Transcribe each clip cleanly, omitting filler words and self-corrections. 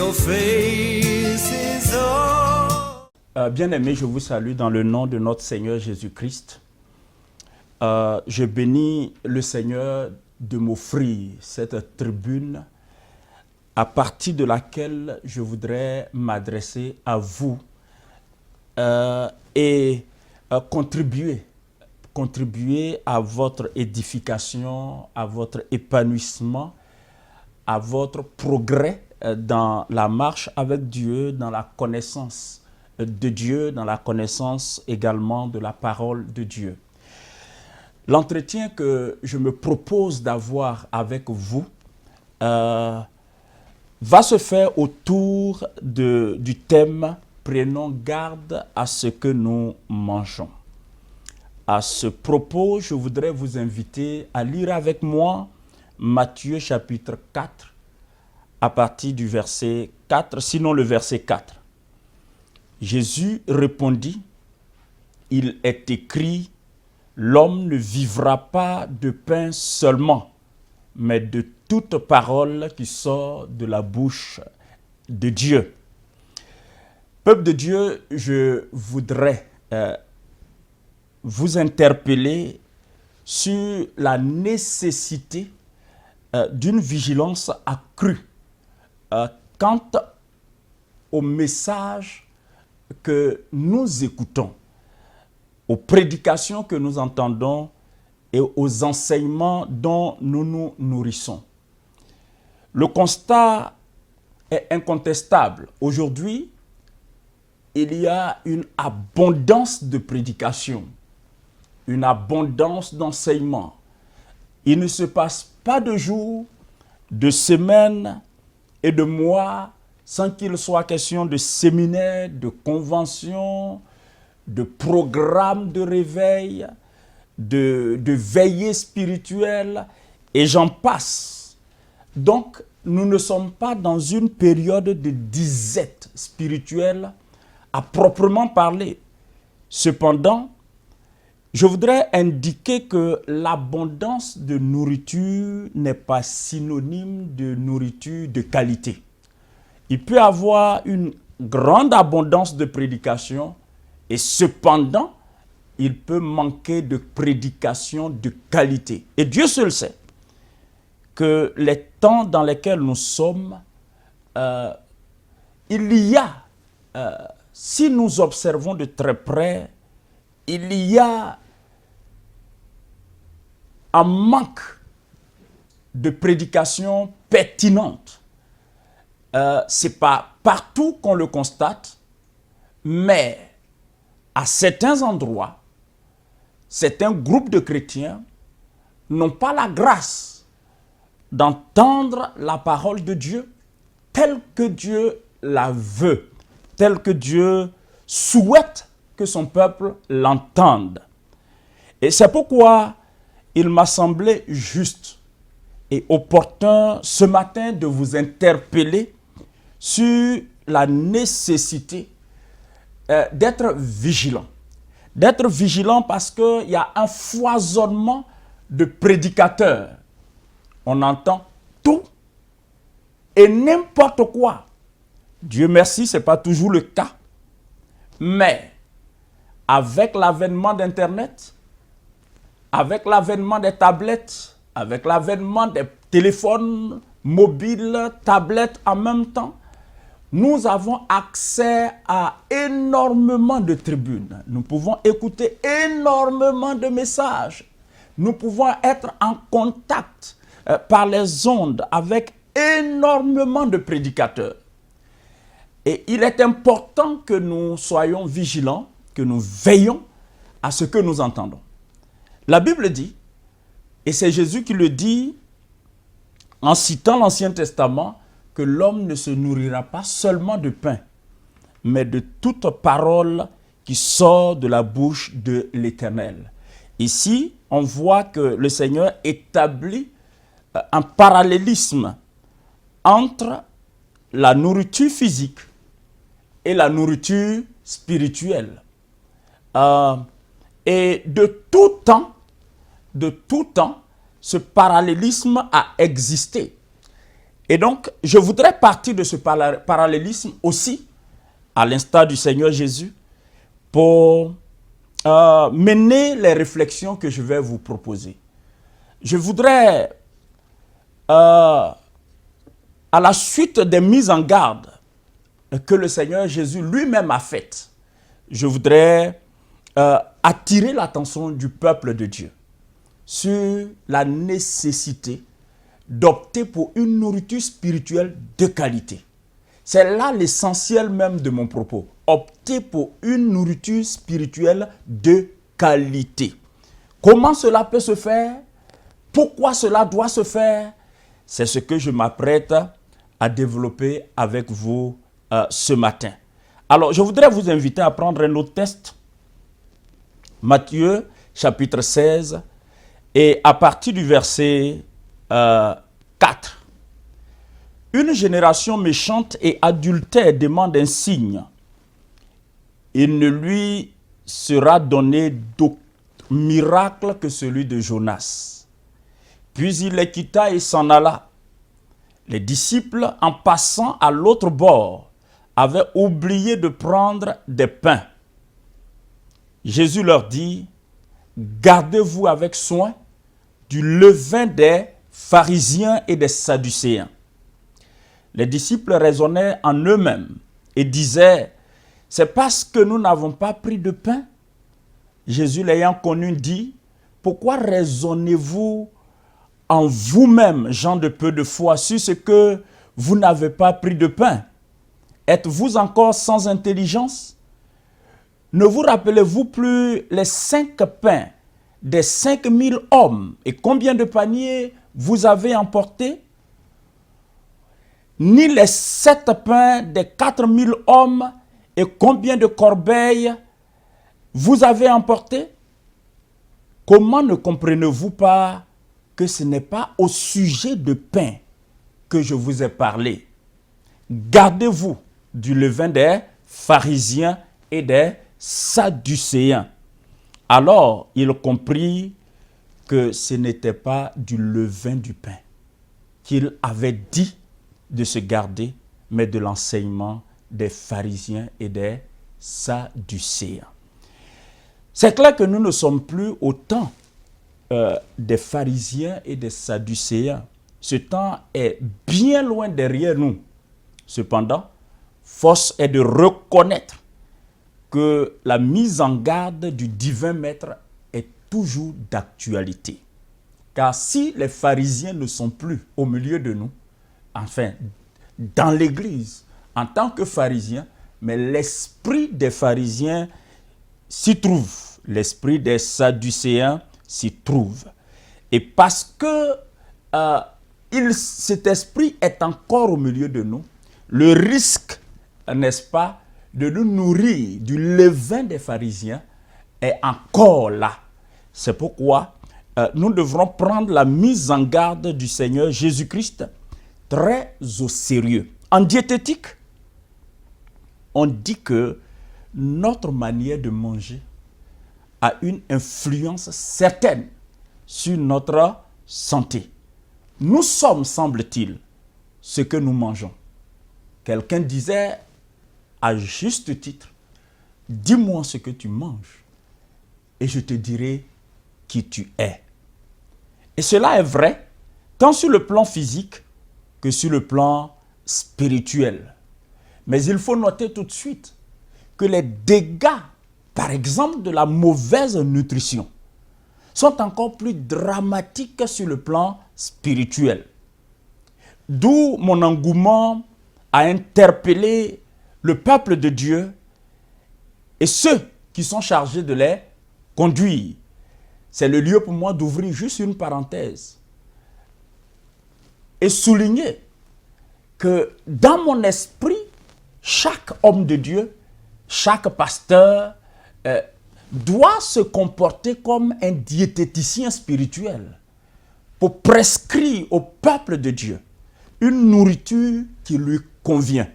your face is all. Bien-aimés, je vous salue dans le nom de notre Seigneur Jésus-Christ. Je bénis le Seigneur de m'offrir cette tribune à partir de laquelle je voudrais m'adresser à vous et contribuer à votre édification, à votre épanouissement, à votre progrès dans la marche avec Dieu, dans la connaissance de Dieu, dans la connaissance également de la parole de Dieu. L'entretien que je me propose d'avoir avec vous va se faire autour du thème « Prenons garde à ce que nous mangeons ». À ce propos, je voudrais vous inviter à lire avec moi Matthieu chapitre 4, à partir du verset 4, sinon le verset 4. Jésus répondit, « Il est écrit, l'homme ne vivra pas de pain seulement, mais de toute parole qui sort de la bouche de Dieu. » Peuple de Dieu, je voudrais vous interpeller sur la nécessité d'une vigilance accrue quant au message que nous écoutons, aux prédications que nous entendons et aux enseignements dont nous nous nourrissons. Le constat est incontestable. Aujourd'hui, il y a une abondance de prédications, une abondance d'enseignements. Il ne se passe pas de jours, de semaines et de mois sans qu'il soit question de séminaires, de conventions, de programmes de réveil, de veillées spirituelles, et j'en passe. Donc, nous ne sommes pas dans une période de disette spirituelle à proprement parler. Cependant, je voudrais indiquer que l'abondance de nourriture n'est pas synonyme de nourriture de qualité. Il peut y avoir une grande abondance de prédication et cependant, il peut manquer de prédication de qualité. Et Dieu seul sait que les temps dans lesquels nous sommes, il y a, si nous observons de très près, il y a un manque de prédication pertinente. Ce n'est pas partout qu'on le constate, mais à certains endroits, certains groupes de chrétiens n'ont pas la grâce d'entendre la parole de Dieu telle que Dieu la veut, telle que Dieu souhaite que son peuple l'entende. Et c'est pourquoi il m'a semblé juste et opportun ce matin de vous interpeller sur la nécessité d'être vigilant. D'être vigilant parce qu'il y a un foisonnement de prédicateurs. On entend tout et n'importe quoi. Dieu merci, ce n'est pas toujours le cas. Mais avec l'avènement d'Internet, avec l'avènement des tablettes, avec l'avènement des téléphones mobiles, tablettes en même temps, nous avons accès à énormément de tribunes. Nous pouvons écouter énormément de messages. Nous pouvons être en contact par les ondes avec énormément de prédicateurs. Et il est important que nous soyons vigilants, que nous veillons à ce que nous entendons. La Bible dit, et c'est Jésus qui le dit en citant l'Ancien Testament, que l'homme ne se nourrira pas seulement de pain, mais de toute parole qui sort de la bouche de l'Éternel. Ici, on voit que le Seigneur établit un parallélisme entre la nourriture physique et la nourriture spirituelle. Et de tout temps, ce parallélisme a existé. Et donc, je voudrais partir de ce parallélisme aussi, à l'instar du Seigneur Jésus, pour mener les réflexions que je vais vous proposer. Je voudrais, à la suite des mises en garde que le Seigneur Jésus lui-même a faites, je voudrais attirer l'attention du peuple de Dieu sur la nécessité d'opter pour une nourriture spirituelle de qualité. C'est là l'essentiel même de mon propos. Opter pour une nourriture spirituelle de qualité. Comment cela peut se faire? Pourquoi cela doit se faire? C'est ce que je m'apprête à développer avec vous ce matin. Alors, je voudrais vous inviter à prendre un autre texte. Matthieu, chapitre 16, et à partir du verset 4. Une génération méchante et adultère demande un signe. Il ne lui sera donné d'autre miracle que celui de Jonas. Puis il les quitta et s'en alla. Les disciples, en passant à l'autre bord, avaient oublié de prendre des pains. Jésus leur dit, gardez-vous avec soin du levain des pharisiens et des sadducéens. Les disciples raisonnaient en eux-mêmes et disaient, c'est parce que nous n'avons pas pris de pain. Jésus l'ayant connu dit, pourquoi raisonnez-vous en vous-même, gens de peu de foi, sur ce que vous n'avez pas pris de pain? Êtes-vous encore sans intelligence? Ne vous rappelez-vous plus les 5 pains des 5000 hommes et combien de paniers vous avez emportés? Ni les 7 pains des 4000 hommes et combien de corbeilles vous avez emportés? Comment ne comprenez-vous pas que ce n'est pas au sujet de pain que je vous ai parlé? Gardez-vous du levain des pharisiens et des sadducéens. Alors, il comprit que ce n'était pas du levain du pain qu'il avait dit de se garder, mais de l'enseignement des pharisiens et des sadducéens. C'est clair que nous ne sommes plus au temps des pharisiens et des sadducéens. Ce temps est bien loin derrière nous. Cependant, force est de reconnaître que la mise en garde du divin maître est toujours d'actualité. Car si les pharisiens ne sont plus au milieu de nous, enfin, dans l'église, en tant que pharisiens, mais l'esprit des pharisiens s'y trouve, l'esprit des sadducéens s'y trouve. Et parce que cet esprit est encore au milieu de nous, le risque, n'est-ce pas, de nous nourrir du levain des pharisiens est encore là. C'est pourquoi nous devrons prendre la mise en garde du Seigneur Jésus-Christ très au sérieux. En diététique, on dit que notre manière de manger a une influence certaine sur notre santé. Nous sommes, semble-t-il, ce que nous mangeons. Quelqu'un disait, à juste titre, dis-moi ce que tu manges et je te dirai qui tu es. Et cela est vrai, tant sur le plan physique que sur le plan spirituel. Mais il faut noter tout de suite que les dégâts, par exemple, de la mauvaise nutrition, sont encore plus dramatiques sur le plan spirituel. D'où mon engouement à interpeller le peuple de Dieu et ceux qui sont chargés de les conduire. C'est le lieu pour moi d'ouvrir juste une parenthèse et souligner que dans mon esprit, chaque homme de Dieu, chaque pasteur doit se comporter comme un diététicien spirituel pour prescrire au peuple de Dieu une nourriture qui lui convient,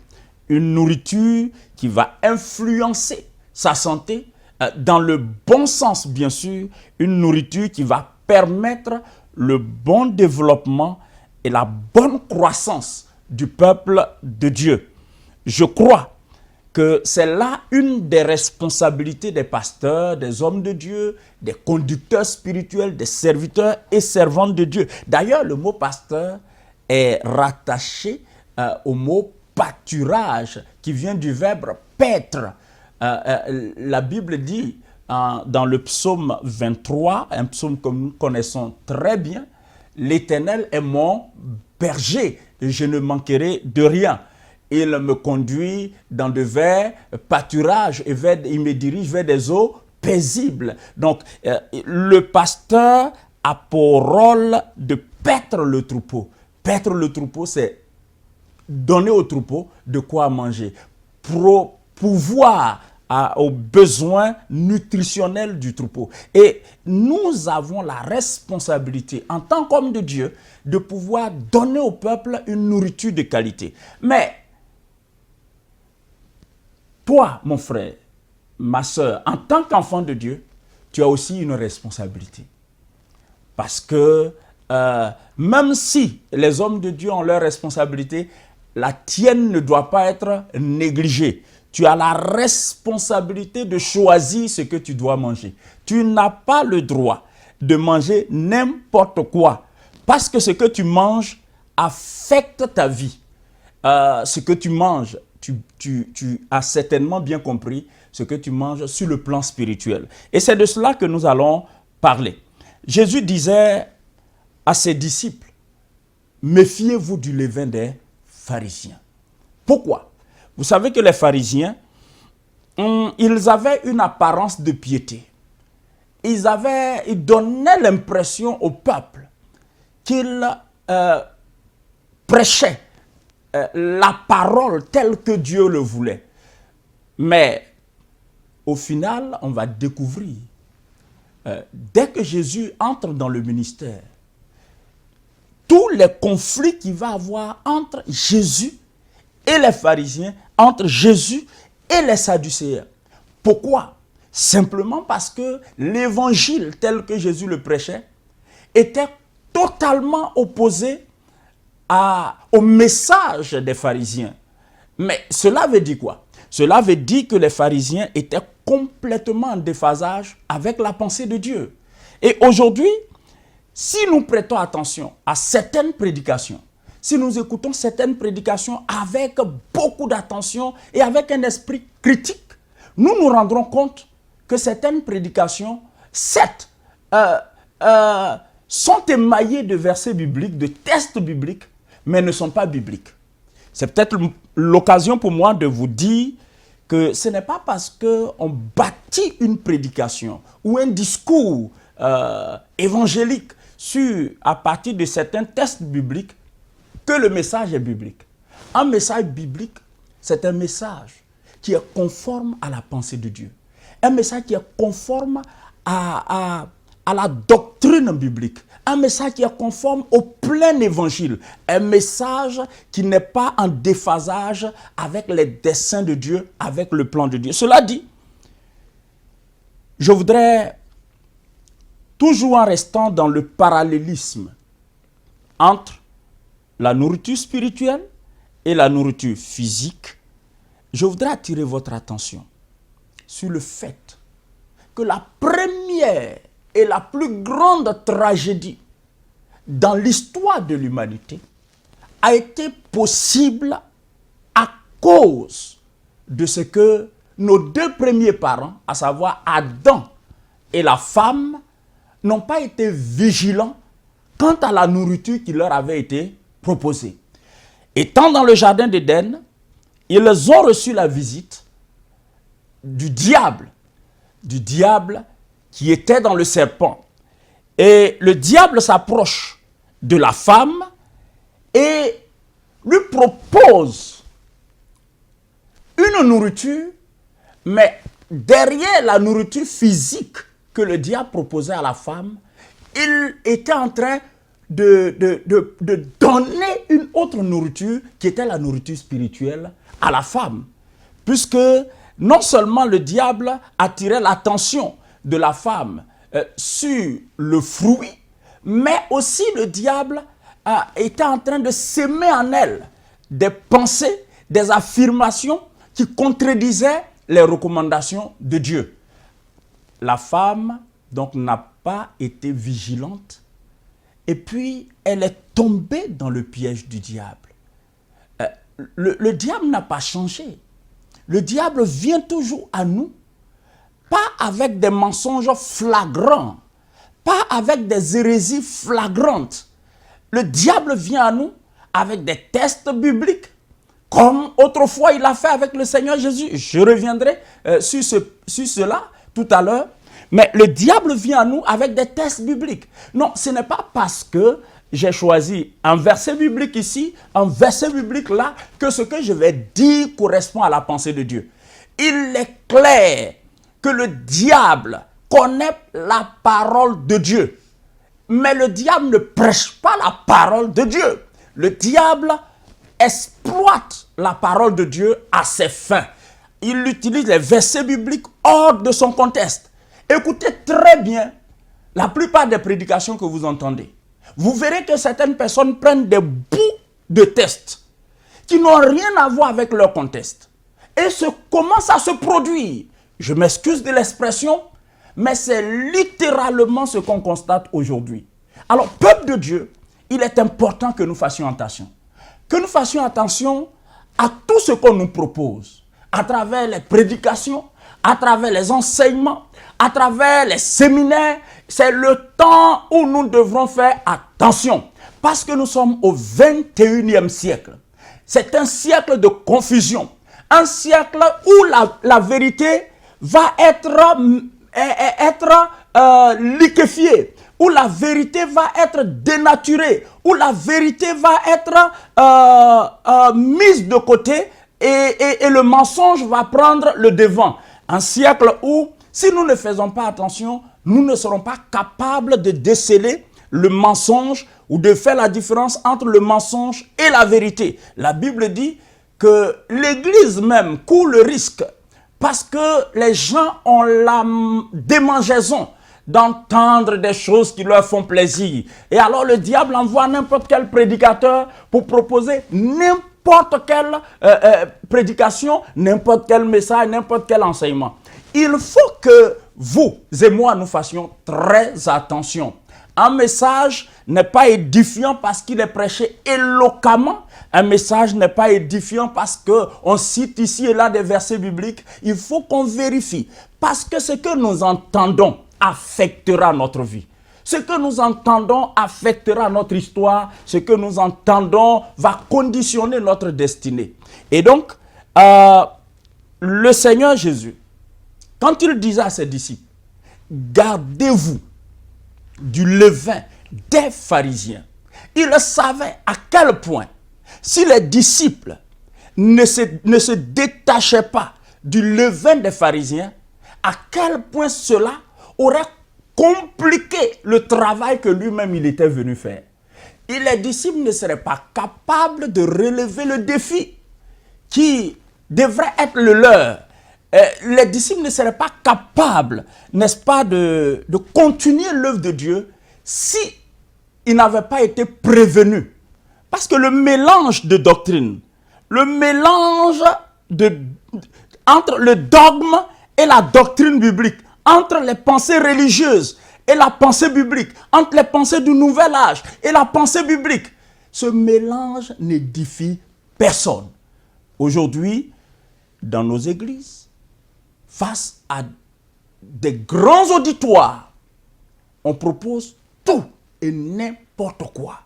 une nourriture qui va influencer sa santé dans le bon sens, bien sûr, une nourriture qui va permettre le bon développement et la bonne croissance du peuple de Dieu. Je crois que c'est là une des responsabilités des pasteurs, des hommes de Dieu, des conducteurs spirituels, des serviteurs et servantes de Dieu. D'ailleurs, le mot pasteur est rattaché au mot pâturage, qui vient du verbe paître. La Bible dit dans le psaume 23, un psaume que nous connaissons très bien, « L'Éternel est mon berger, et je ne manquerai de rien. Il me conduit dans de verts pâturages et il me dirige vers des eaux paisibles. » Donc, le pasteur a pour rôle de paître le troupeau. Paître le troupeau, c'est donner au troupeau de quoi manger, pouvoir aux besoins nutritionnels du troupeau. Et nous avons la responsabilité, en tant qu'hommes de Dieu, de pouvoir donner au peuple une nourriture de qualité. Mais toi, mon frère, ma soeur, en tant qu'enfant de Dieu, tu as aussi une responsabilité. Parce que même si les hommes de Dieu ont leur responsabilité, la tienne ne doit pas être négligée. Tu as la responsabilité de choisir ce que tu dois manger. Tu n'as pas le droit de manger n'importe quoi. Parce que ce que tu manges affecte ta vie. Ce que tu manges, tu as certainement bien compris ce que tu manges sur le plan spirituel. Et c'est de cela que nous allons parler. Jésus disait à ses disciples, méfiez-vous du levain des pharisiens. Pourquoi? Vous savez que les pharisiens, ils avaient une apparence de piété. Ils donnaient l'impression au peuple qu'ils prêchaient la parole telle que Dieu le voulait. Mais au final, on va découvrir, dès que Jésus entre dans le ministère, tous les conflits qu'il va avoir entre Jésus et les pharisiens, entre Jésus et les sadducéens. Pourquoi? Simplement parce que l'évangile tel que Jésus le prêchait était totalement opposé au message des pharisiens. Mais cela veut dire quoi? Cela veut dire que les pharisiens étaient complètement en déphasage avec la pensée de Dieu. Et aujourd'hui, si nous prêtons attention à certaines prédications, si nous écoutons certaines prédications avec beaucoup d'attention et avec un esprit critique, nous nous rendrons compte que certaines prédications, certes, sont émaillées de versets bibliques, de textes bibliques, mais ne sont pas bibliques. C'est peut-être l'occasion pour moi de vous dire que ce n'est pas parce qu'on bâtit une prédication ou un discours évangélique à partir de certains textes bibliques que le message est biblique. Un message biblique, c'est un message qui est conforme à la pensée de Dieu. Un message qui est conforme à la doctrine biblique. Un message qui est conforme au plein évangile. Un message qui n'est pas en déphasage avec les desseins de Dieu, avec le plan de Dieu. Cela dit, je voudrais, toujours en restant dans le parallélisme entre la nourriture spirituelle et la nourriture physique, je voudrais attirer votre attention sur le fait que la première et la plus grande tragédie dans l'histoire de l'humanité a été possible à cause de ce que nos deux premiers parents, à savoir Adam et la femme, n'ont pas été vigilants quant à la nourriture qui leur avait été proposée. Étant dans le jardin d'Éden, ils ont reçu la visite du diable qui était dans le serpent. Et le diable s'approche de la femme et lui propose une nourriture, mais derrière la nourriture physique que le diable proposait à la femme, il était en train de donner une autre nourriture qui était la nourriture spirituelle à la femme. Puisque non seulement le diable attirait l'attention de la femme sur le fruit, mais aussi le diable était en train de s'aimer en elle des pensées, des affirmations qui contredisaient les recommandations de Dieu. La femme, donc, n'a pas été vigilante. Et puis, elle est tombée dans le piège du diable. Le diable n'a pas changé. Le diable vient toujours à nous, pas avec des mensonges flagrants, pas avec des hérésies flagrantes. Le diable vient à nous avec des tests bibliques, comme autrefois il a fait avec le Seigneur Jésus. Je reviendrai sur cela tout à l'heure. Mais le diable vient à nous avec des tests bibliques. Non, ce n'est pas parce que j'ai choisi un verset biblique ici, un verset biblique là, que ce que je vais dire correspond à la pensée de Dieu. Il est clair que le diable connaît la parole de Dieu. Mais le diable ne prêche pas la parole de Dieu. Le diable exploite la parole de Dieu à ses fins. Il utilise les versets bibliques hors de son contexte. Écoutez très bien la plupart des prédications que vous entendez. Vous verrez que certaines personnes prennent des bouts de textes qui n'ont rien à voir avec leur contexte. Et commence à se produire. Je m'excuse de l'expression, mais c'est littéralement ce qu'on constate aujourd'hui. Alors, peuple de Dieu, il est important que nous fassions attention. Que nous fassions attention à tout ce qu'on nous propose, à travers les prédications, à travers les enseignements, à travers les séminaires. C'est le temps où nous devrons faire attention. Parce que nous sommes au 21e siècle. C'est un siècle de confusion. Un siècle où la vérité va être liquéfiée, où la vérité va être dénaturée, où la vérité va être mise de côté et le mensonge va prendre le devant. Un siècle où, si nous ne faisons pas attention, nous ne serons pas capables de déceler le mensonge ou de faire la différence entre le mensonge et la vérité. La Bible dit que l'Église même court le risque parce que les gens ont la démangeaison d'entendre des choses qui leur font plaisir. Et alors le diable envoie n'importe quel prédicateur pour proposer n'importe quelle prédication, n'importe quel message, n'importe quel enseignement. Il faut que vous et moi, nous fassions très attention. Un message n'est pas édifiant parce qu'il est prêché éloquemment. Un message n'est pas édifiant parce qu'on cite ici et là des versets bibliques. Il faut qu'on vérifie. Parce que ce que nous entendons affectera notre vie. Ce que nous entendons affectera notre histoire. Ce que nous entendons va conditionner notre destinée. Et donc, le Seigneur Jésus, quand il disait à ses disciples, gardez-vous du levain des pharisiens, il savait à quel point, si les disciples ne se détachaient pas du levain des pharisiens, à quel point cela aurait compliqué le travail que lui-même il était venu faire. Et les disciples ne seraient pas capables de relever le défi qui devrait être le leur. Les disciples ne seraient pas capables, n'est-ce pas, de continuer l'œuvre de Dieu si ils n'avaient pas été prévenus. Parce que le mélange de doctrines, le mélange entre le dogme et la doctrine biblique, entre les pensées religieuses et la pensée biblique, entre les pensées du nouvel âge et la pensée biblique, ce mélange n'édifie personne. Aujourd'hui, dans nos églises, face à des grands auditoires, on propose tout et n'importe quoi.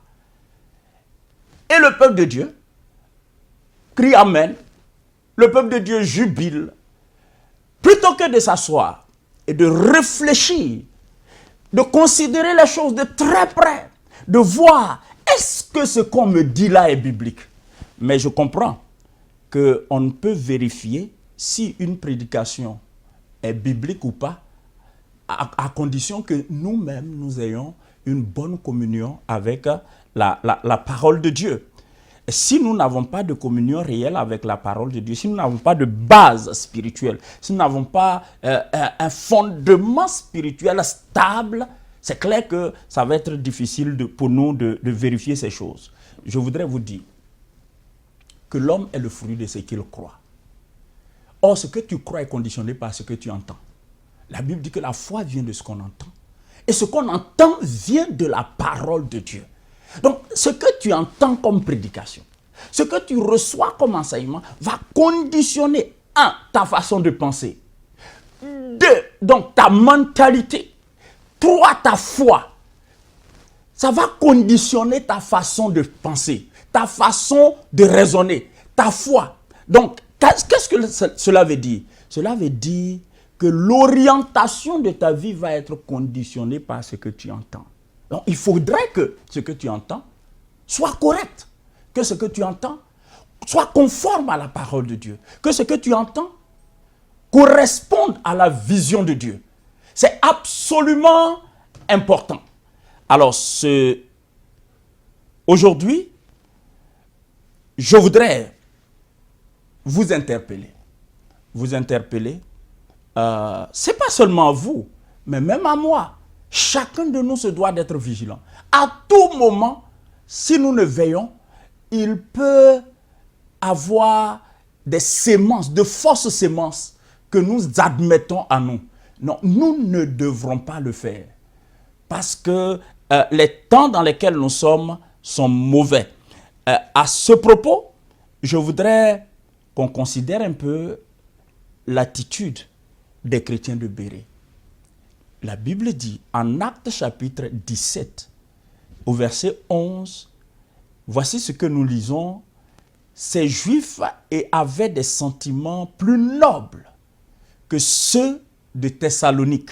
Et le peuple de Dieu crie Amen. Le peuple de Dieu jubile. Plutôt que de s'asseoir et de réfléchir, de considérer les choses de très près, de voir est-ce que ce qu'on me dit là est biblique. Mais je comprends qu'on ne peut vérifier si une prédication est biblique ou pas, à condition que nous-mêmes, nous ayons une bonne communion avec la parole de Dieu. Si nous n'avons pas de communion réelle avec la parole de Dieu, si nous n'avons pas de base spirituelle, si nous n'avons pas un fondement spirituel stable, C'est clair que ça va être difficile pour nous de vérifier ces choses. Je voudrais vous dire que l'homme est le fruit de ce qu'il croit. Or, ce que tu crois est conditionné par ce que tu entends. La Bible dit que la foi vient de ce qu'on entend. Et ce qu'on entend vient de la parole de Dieu. Donc, ce que tu entends comme prédication, ce que tu reçois comme enseignement, va conditionner, un, ta façon de penser. Deux, donc ta mentalité. Trois, ta foi. Ça va conditionner ta façon de penser, ta façon de raisonner, ta foi. Donc, qu'est-ce que cela veut dire? Cela veut dire que l'orientation de ta vie va être conditionnée par ce que tu entends. Donc, il faudrait que ce que tu entends soit correct, que ce que tu entends soit conforme à la parole de Dieu, que ce que tu entends corresponde à la vision de Dieu. C'est absolument important. Alors, aujourd'hui, je voudrais vous interpeller. Vous interpeller. Ce n'est pas seulement à vous, mais même à moi. Chacun de nous se doit d'être vigilant. À tout moment, si nous ne veillons, il peut avoir des sémences, de fausses sémences que nous admettons à nous. Non, nous ne devrons pas le faire. Parce que les temps dans lesquels nous sommes sont mauvais. À ce propos, je voudrais qu'on considère un peu l'attitude des chrétiens de Bérée. La Bible dit, en Actes chapitre 17, au verset 11, voici ce que nous lisons. Ces Juifs avaient des sentiments plus nobles que ceux de Thessalonique.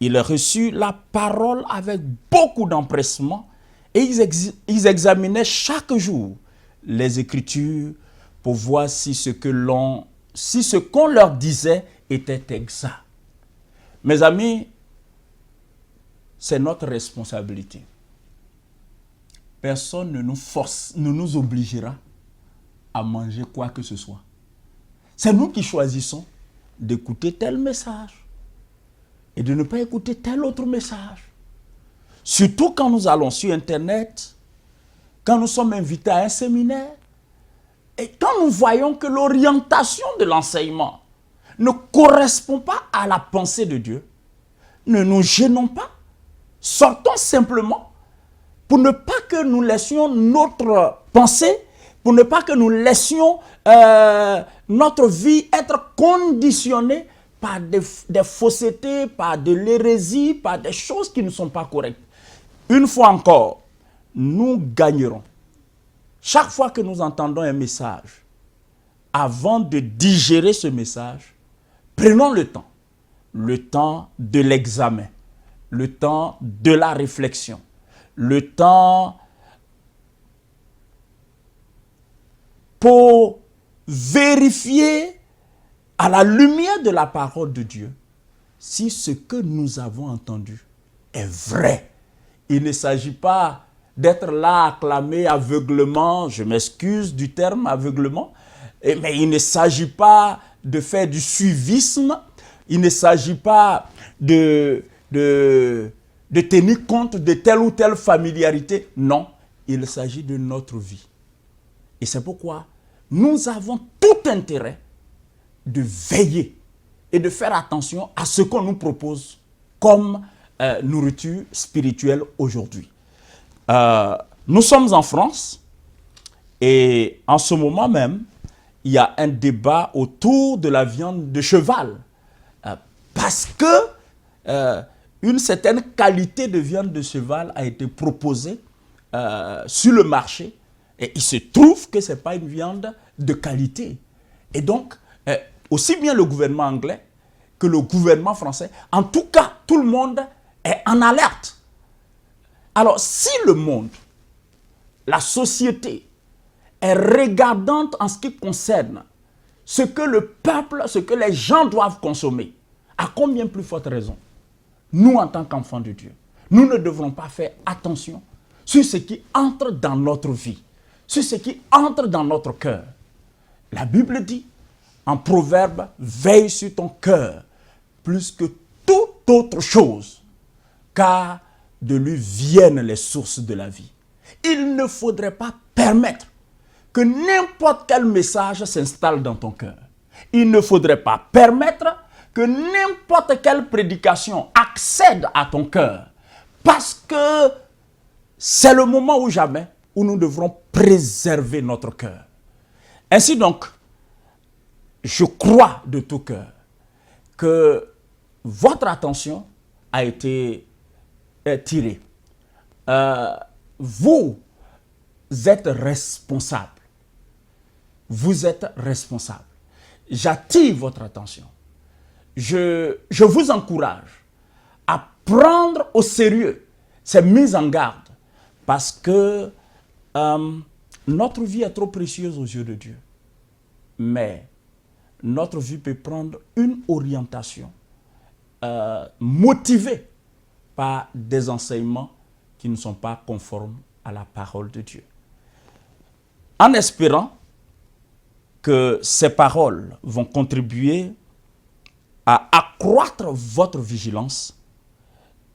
Ils reçurent la parole avec beaucoup d'empressement et ils examinaient chaque jour les Écritures pour voir si ce qu'on leur disait était exact. Mes amis, c'est notre responsabilité. Personne ne nous obligera à manger quoi que ce soit. C'est nous qui choisissons d'écouter tel message et de ne pas écouter tel autre message. Surtout quand nous allons sur Internet, quand nous sommes invités à un séminaire, et quand nous voyons que l'orientation de l'enseignement ne correspond pas à la pensée de Dieu, ne nous gênons pas, sortons simplement pour ne pas que nous laissions notre pensée, pour ne pas que nous laissions notre vie être conditionnée par des faussetés, par de l'hérésie, par des choses qui ne sont pas correctes. Une fois encore, nous gagnerons. Chaque fois que nous entendons un message, avant de digérer ce message, prenons le temps de l'examen, le temps de la réflexion, le temps pour vérifier à la lumière de la parole de Dieu si ce que nous avons entendu est vrai. Il ne s'agit pas d'être là acclamé aveuglement, je m'excuse du terme aveuglement, mais il ne s'agit pas de faire du suivisme, il ne s'agit pas de tenir compte de telle ou telle familiarité. Non, il s'agit de notre vie. Et c'est pourquoi nous avons tout intérêt de veiller et de faire attention à ce qu'on nous propose comme nourriture spirituelle aujourd'hui. Nous sommes en France et en ce moment même, il y a un débat autour de la viande de cheval parce que une certaine qualité de viande de cheval a été proposée sur le marché et il se trouve que ce n'est pas une viande de qualité. Et donc, aussi bien le gouvernement anglais que le gouvernement français, en tout cas, tout le monde est en alerte. Alors, si le monde, la société, est regardante en ce qui concerne ce que le peuple, ce que les gens doivent consommer, à combien plus forte raison, nous, en tant qu'enfants de Dieu, nous ne devrons pas faire attention sur ce qui entre dans notre vie, sur ce qui entre dans notre cœur. La Bible dit, en Proverbe, veille sur ton cœur, plus que toute autre chose. car de lui viennent les sources de la vie. Il ne faudrait pas permettre que n'importe quel message s'installe dans ton cœur. Il ne faudrait pas permettre que n'importe quelle prédication accède à ton cœur, parce que c'est le moment ou jamais où nous devrons préserver notre cœur. Ainsi donc, je crois de tout cœur que votre attention a été tirée. Vous êtes responsable. Vous êtes responsable. J'attire votre attention. Je vous encourage à prendre au sérieux ces mises en garde, parce que notre vie est trop précieuse aux yeux de Dieu. Mais notre vie peut prendre une orientation motivée par des enseignements qui ne sont pas conformes à la parole de Dieu. En espérant que ces paroles vont contribuer à accroître votre vigilance,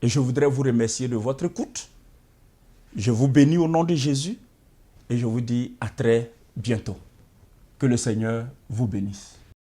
et je voudrais vous remercier de votre écoute. Je vous bénis au nom de Jésus et je vous dis à très bientôt. Que le Seigneur vous bénisse.